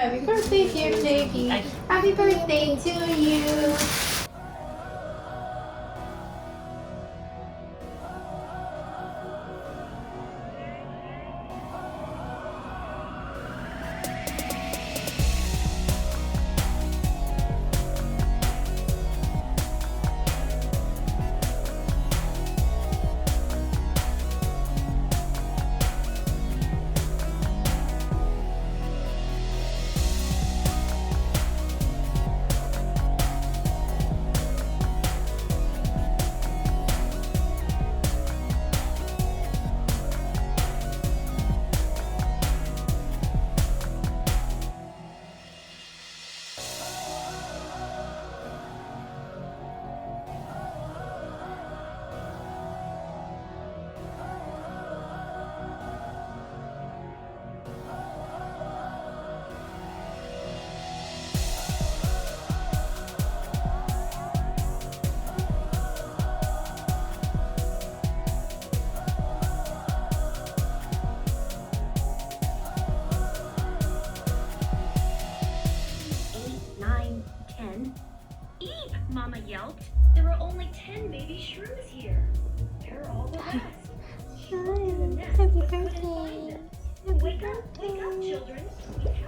Happy birthday, dear Ziggy. Happy birthday to you. Mama yelped. There were only 10 baby shrews here. Where are all the rest? Happy birthday. Wake up, children.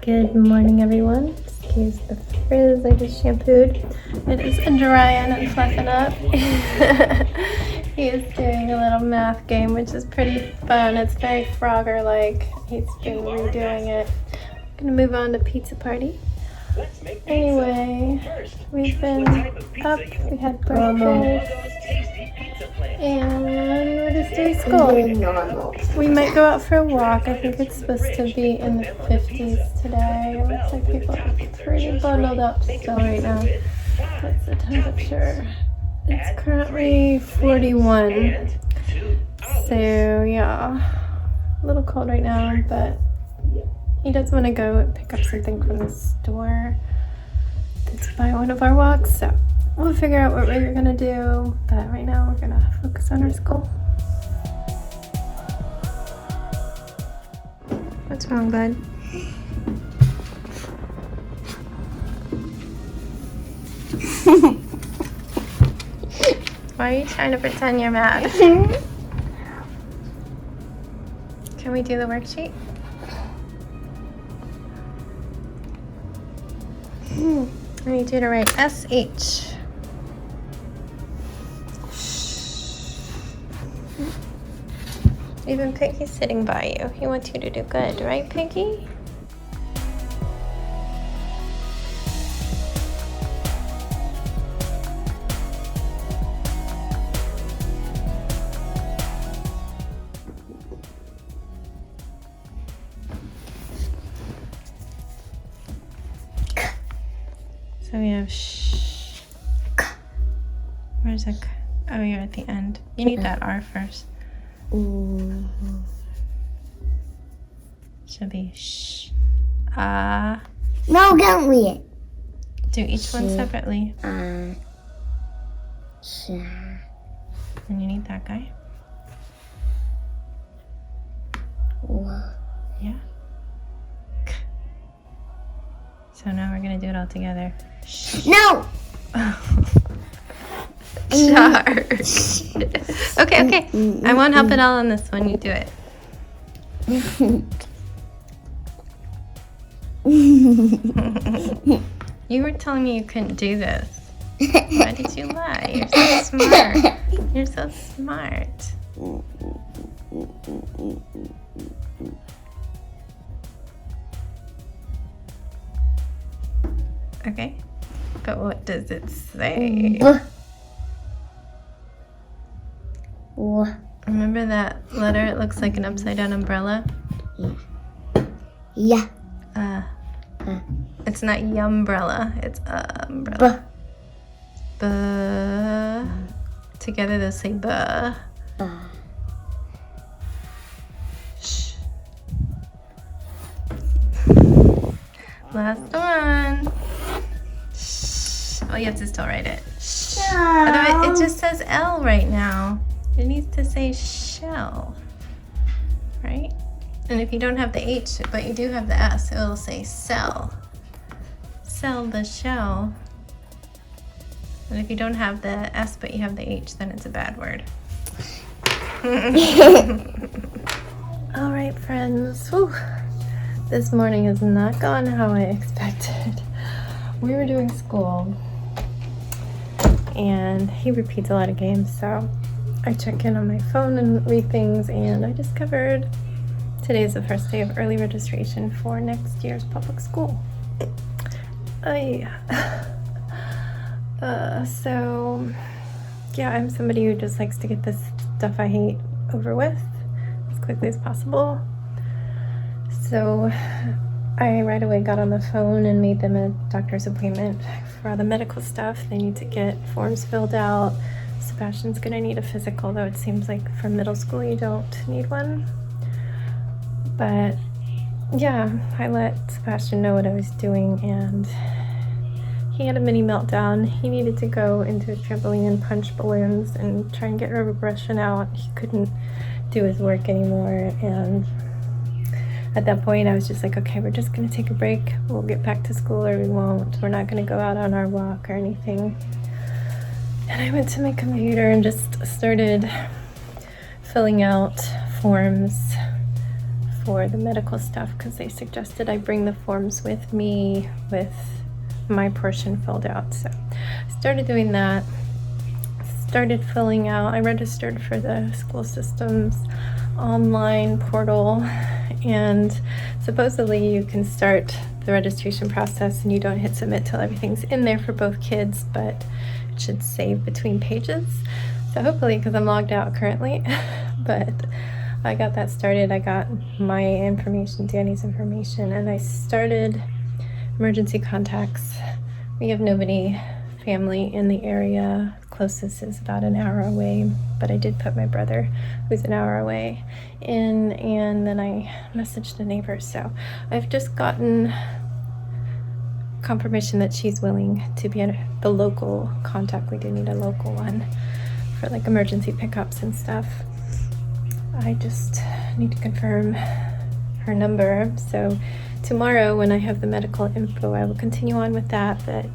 Good morning, everyone. Excuse the frizz, I just shampooed. It is drying and fluffing up. He is doing a little math game, which is pretty fun. It's very Frogger-like. He's been redoing it. I'm gonna move on to pizza party. Anyway, we've been up, we had breakfast, and we're just doing school. We might go out for a walk. I think it's supposed to be in the 50s today. It looks like people are pretty bundled up still right now. What's the temperature? It's currently 41. So yeah, a little cold right now, but he does want to go pick up something from the store that's by one of our walks, so we'll figure out what we're gonna do, but right now we're gonna focus on our school. What's wrong, bud? Why are you trying to pretend you're mad? Can we do the worksheet? I need you to write SH. Even Piggy's sitting by you. He wants you to do good, right, Piggy? So we have sh. Where's the? Oh, you're at the end. You need that R first. Should be sh. No, don't read it. Do each one separately. Sh. And you need that guy. Yeah. So now we're gonna do it all together. No! Sharp. Okay. I won't help at all on this one. You do it. You were telling me you couldn't do this. Why did you lie? You're so smart. You're so smart. Okay. But what does it say? Remember that letter? It looks like an upside down umbrella. Yeah. It's not umbrella. It's umbrella. Together they'll say buh. Shh. Last one. Shh. Oh, you have to still write it. Shh. Otherwise, it just says L right now. It needs to say shell, right? And if you don't have the H, but you do have the S, it'll say cell. sell the shell. And if you don't have the S but you have the H, then it's a bad word. All right, friends. Whew. This morning has not gone how I expected. We were doing school, and he repeats a lot of games, so I check in on my phone and read things, and I discovered today is the first day of early registration for next year's public school. So yeah, I'm somebody who just likes to get this stuff I hate over with as quickly as possible. So I right away got on the phone and made them a doctor's appointment for all the medical stuff. They need to get forms filled out. Sebastian's gonna need a physical, though it seems like for middle school you don't need one. But yeah, I let Sebastian know what I was doing, and he had a mini meltdown. He needed to go into a trampoline and punch balloons and try and get rubber brushing out. He couldn't do his work anymore, and at that point I was just like, okay, we're just gonna take a break. We'll get back to school or we won't. We're not gonna go out on our walk or anything. And I went to my computer and just started filling out forms for the medical stuff, because they suggested I bring the forms with me with my portion filled out. So I started doing that, started filling out. I registered for the school system's online portal, and supposedly you can start the registration process and you don't hit submit till everything's in there for both kids, but it should save between pages. So hopefully, because I'm logged out currently, but I got that started. I got my information, Danny's information, and I started emergency contacts. We have nobody, family in the area. Closest is about an hour away, but I did put my brother, who's an hour away, in, and then I messaged a neighbor. So I've just gotten confirmation that she's willing to be the local contact. We do need a local one for like emergency pickups and stuff. I just need to confirm her number. So tomorrow, when I have the medical info, I will continue on with that. But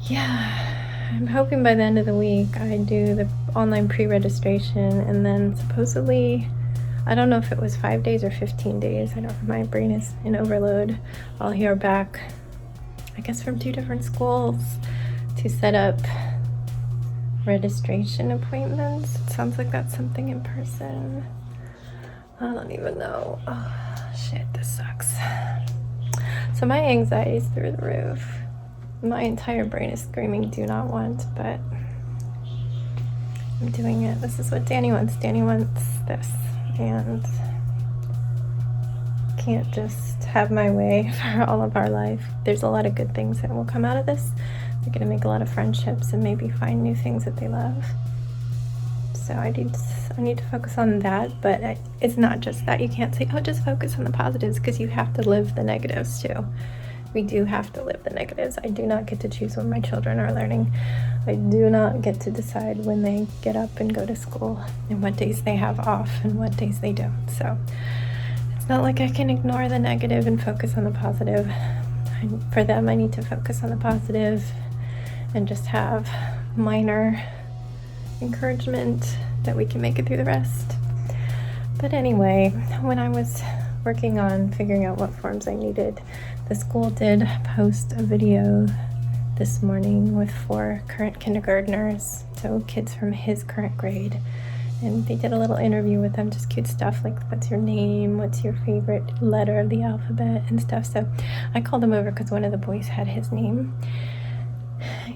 yeah, I'm hoping by the end of the week I do the online pre-registration, and then supposedly, I don't know if it was 5 days or 15 days. I don't. My brain is in overload. I'll hear back, I guess, from 2 different schools to set up registration appointments. It sounds like that's something in person. I don't even know. Oh, shit, this sucks. So my anxiety is through the roof. My entire brain is screaming do not want, but I'm doing it. This is what Danny wants. Danny wants this, and can't just have my way for all of our life. There's a lot of good things that will come out of this. They're gonna make a lot of friendships and maybe find new things that they love. So I need to focus on that, but it's not just that. You can't say, oh, just focus on the positives, because you have to live the negatives too. We do have to live the negatives. I do not get to choose when my children are learning. I do not get to decide when they get up and go to school, and what days they have off and what days they don't. So it's not like I can ignore the negative and focus on the positive. For them, I need to focus on the positive and just have minor encouragement that we can make it through the rest. But anyway, when I was working on figuring out what forms I needed, the school did post a video this morning with 4 current kindergartners, so kids from his current grade, and they did a little interview with them, just cute stuff like what's your name, what's your favorite letter of the alphabet and stuff. So I called him over because one of the boys had his name.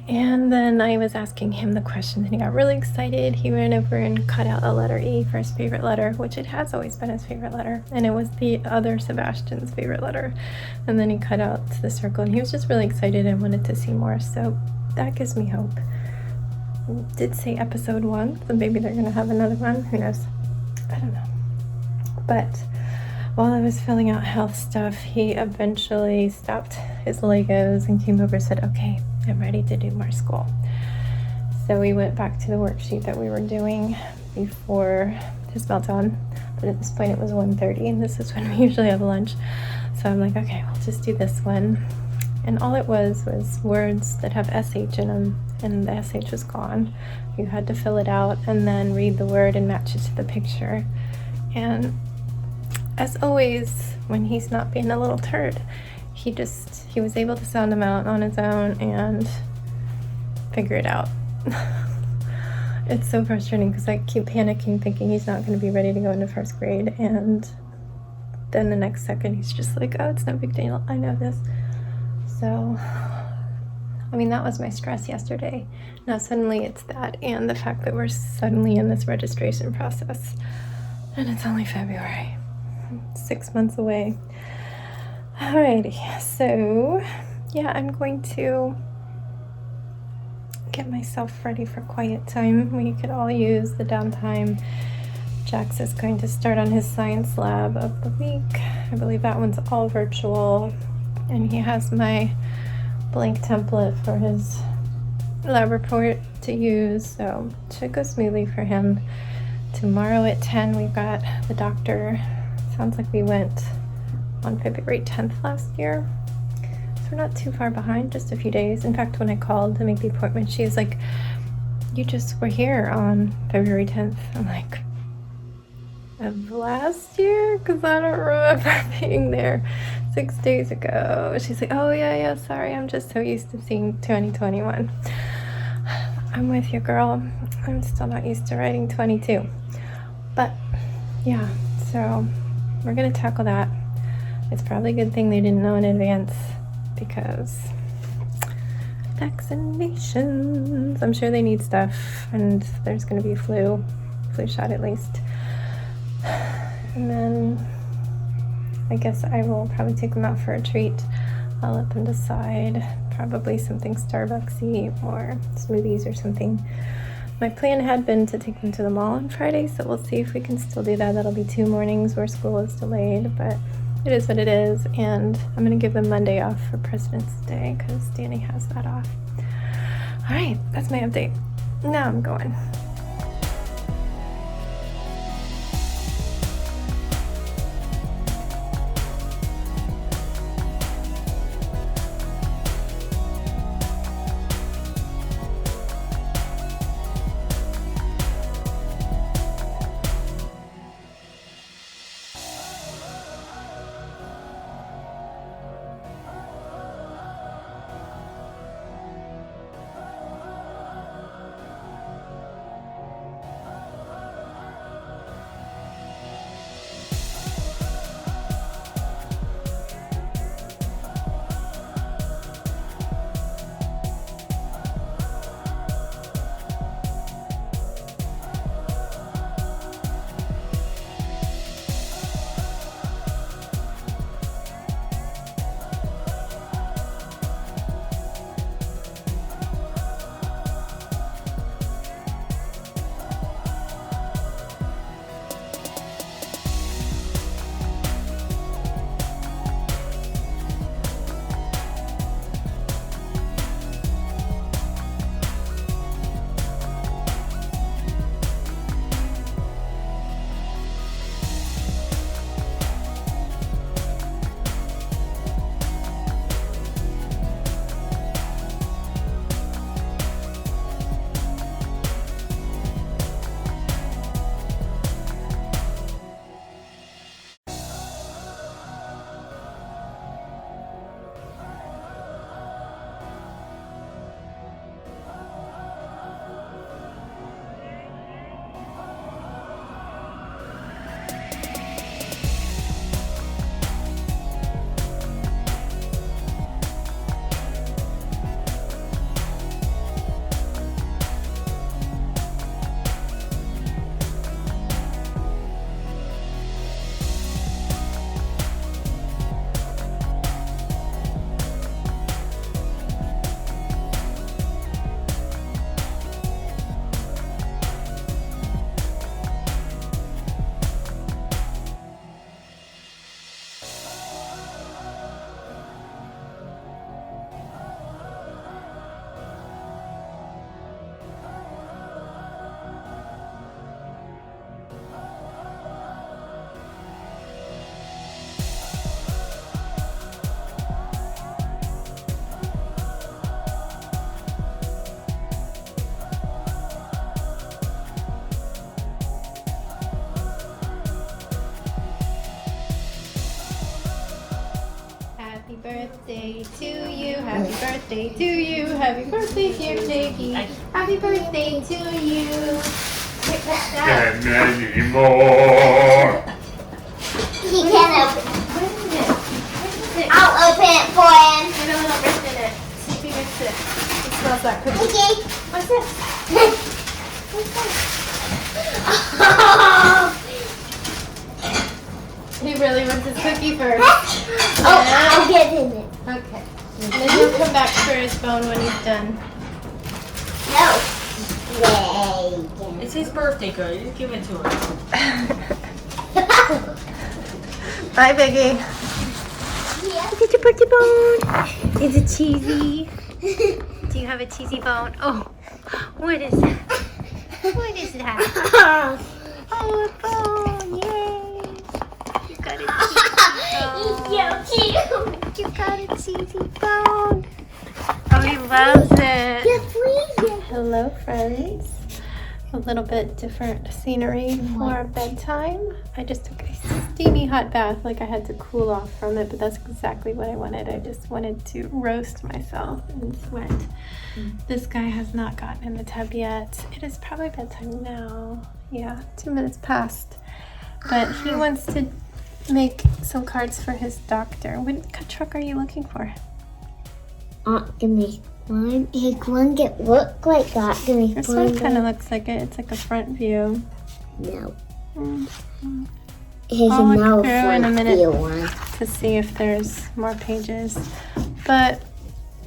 And then I was asking him the questions, and he got really excited. He ran over and cut out a letter E for his favorite letter, which it has always been his favorite letter, and it was the other Sebastian's favorite letter. And then he cut out the circle, and he was just really excited and wanted to see more. So that gives me hope. It did say episode 1, so maybe they're gonna have another one. Who knows? I don't know. But while I was filling out health stuff, he eventually stopped his Legos and came over and said, okay, I'm ready to do more school. So we went back to the worksheet that we were doing before his meltdown, but at this point it was 1:30, and this is when we usually have lunch. So I'm like, okay, we'll just do this one. and all it was words that have SH in them, and the SH was gone. You had to fill it out and then read the word and match it to the picture. And as always, when he's not being a little turd, he was able to sound them out on his own and figure it out. It's so frustrating because I keep panicking thinking he's not going to be ready to go into first grade, and then the next second he's just like, oh, it's no big deal, I know this. So I mean, that was my stress yesterday. Now suddenly it's that, and the fact that we're suddenly in this registration process, and it's only February, 6 months away. Alrighty, so yeah, I'm going to get myself ready for quiet time. We could all use the downtime. Jax is going to start on his science lab of the week. I believe that one's all virtual, and he has my blank template for his lab report to use, so it should go smoothly for him. Tomorrow at 10 we've got the doctor. Sounds like we went on February 10th last year, so we're not too far behind, just a few days. In fact, when I called to make the appointment, she was like, you just were here on February 10th. I'm like, of last year? Because I don't remember being there 6 days ago. She's like, oh yeah, sorry, I'm just so used to seeing 2021. I'm with you, girl. I'm still not used to writing 22. But yeah, so we're gonna tackle that. It's probably a good thing they didn't know in advance, because vaccinations, I'm sure they need stuff, and there's gonna be a flu shot at least. And then I guess I will probably take them out for a treat. I'll let them decide. Probably something Starbucksy or smoothies or something. My plan had been to take them to the mall on Friday, so we'll see if we can still do that. That'll be 2 mornings where school is delayed, but it is what it is. And I'm gonna give them Monday off for President's Day because Danny has that off. All right, that's my update. Now I'm going. Happy birthday to you. Happy birthday to you. Happy birthday, dear Ziggy. Happy birthday to you. And many more. He can't open it. What is it? I'll open it for him. Put a little wrist in it. See if he gets it. It smells like cookie. Okay. What's this? What's this? He really wants his cookie first. I'll get in it. Okay. And then he'll come back for his phone when he's done. No. Yay. It's his birthday, girl. You just give it to him. Bye, Biggie. Look at your birthday bone. Is it cheesy? Do you have a cheesy bone? Oh, what is that? What is that? Oh, a bone. Yay. You got a cheesy bone. You got a cheesy bone. Oh, he loves it. Hello, friends. A little bit different scenery for bedtime. I just took a steamy hot bath, like I had to cool off from it, but that's exactly what I wanted. I just wanted to roast myself in sweat. This guy has not gotten in the tub yet. It is probably bedtime now. Yeah, 2 minutes past. But he wants to make some cards for his doctor. What truck are you looking for? Give me one. Hey, one get look like that. Give me This one. one kind of looks like it. It's like a front view. No. Mm-hmm. Here's I'll look another through in a front minute. view one. To see if there's more pages. But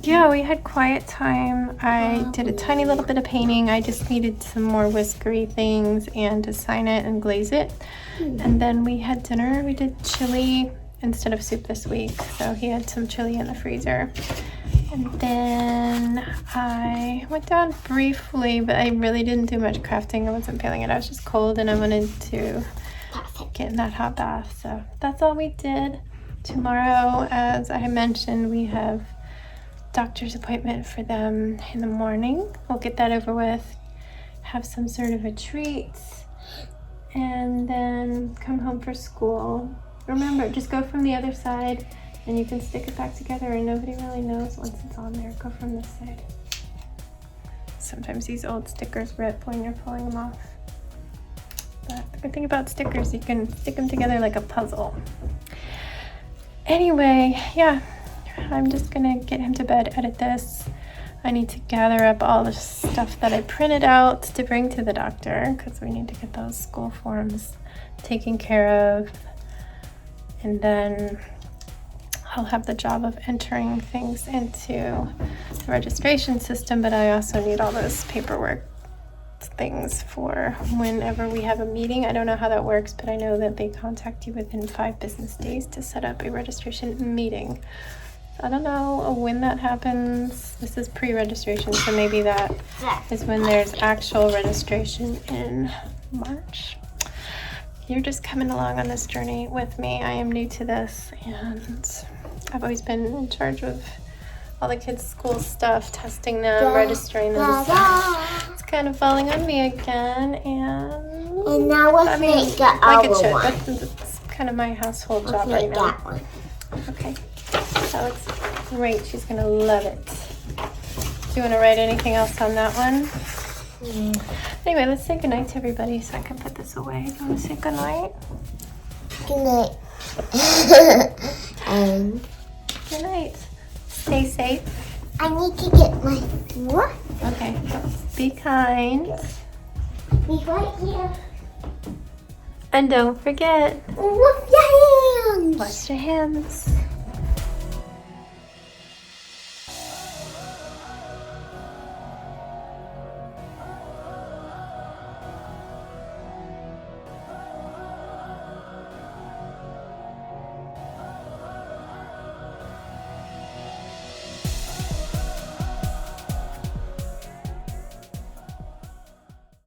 yeah, we had quiet time. I did a tiny little bit of painting. I just needed some more whiskery things and to sign it and glaze it. And then we had dinner. We did chili instead of soup this week. So he had some chili in the freezer. And then I went down briefly, but I really didn't do much crafting. I wasn't feeling it. I was just cold and I wanted to get in that hot bath. So that's all we did. Tomorrow, as I mentioned, we have doctor's appointment for them in the morning. We'll get that over with, have some sort of a treat, and then come home for school. Remember, just go from the other side and you can stick it back together and nobody really knows once it's on there. Go from this side. Sometimes these old stickers rip when you're pulling them off. But the good thing about stickers, you can stick them together like a puzzle. Anyway, yeah, I'm just gonna get him to bed, edit this. I need to gather up all the stuff that I printed out to bring to the doctor because we need to get those school forms taken care of. And then I'll have the job of entering things into the registration system, but I also need all those paperwork things for whenever we have a meeting. I don't know how that works, but I know that they contact you within 5 business days to set up a registration meeting. I don't know when that happens. This is pre-registration, so maybe that is when there's actual registration in March. You're just coming along on this journey with me. I am new to this, and I've always been in charge of all the kids' school stuff, testing them, registering them. So it's kind of falling on me again, and now let's make the other one. That's kind of my household Let's job make right now. that one. Okay, that looks great. She's gonna love it. Do you want to write anything else on that one? Anyway, let's say goodnight to everybody so I can put this away. Do you want to say goodnight? Good night. Good night. Stay safe. I need to get my what? Okay, be kind. Be right here. And don't forget, Wash your hands. wash your hands.